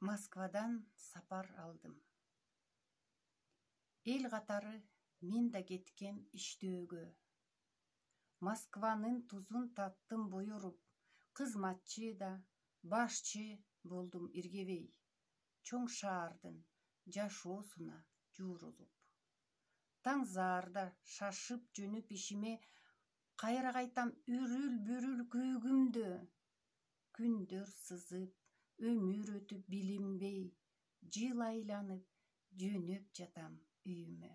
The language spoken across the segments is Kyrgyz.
Москвадан сапар алдым. Эл қатары мен да кеткем иштөөгө. Москванын тузун таттым буйруп, кызматчы да, башчы болдум иргебей. Чоң шаардын жашоосуна жуурулуп. Таң заарда шашып жөнүп ишиме, кайра кайтам үрүл-бүрүл күйгүмдө. Күндөр сызып, өмүр өтүп билинбей, жыл айланып, жөнөп жатам үйүмө.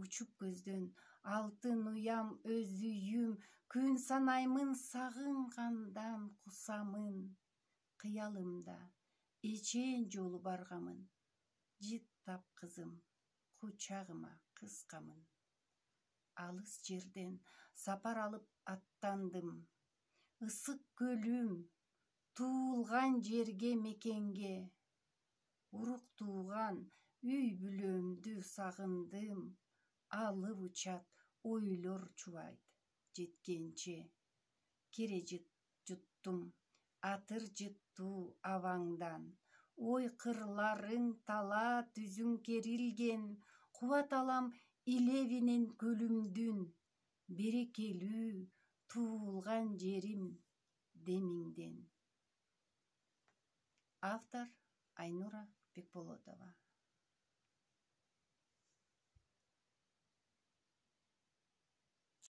Учуп көздөн алтын уям өз үйүм, күн санаймын сагынгандан кусамын. Кыялымда эчен жолу баргамын, жыттап кызым, кучагыма кыскамын. Алыс жерден сапар алып аттандым. Ысык көлүм, туулган жерге мекенге. Урук тууган үй бүлөмдү сагындым. Алып учат ойлор чубайт жеткенче. Кере жуттум атыр жыттуу абаңдан. Ой кырларың тала түзүң керилген. Кубат алам илебинен көлүмдүн. Берекелүү туулган жерим демиңден. Автор Айнура Бекболотова.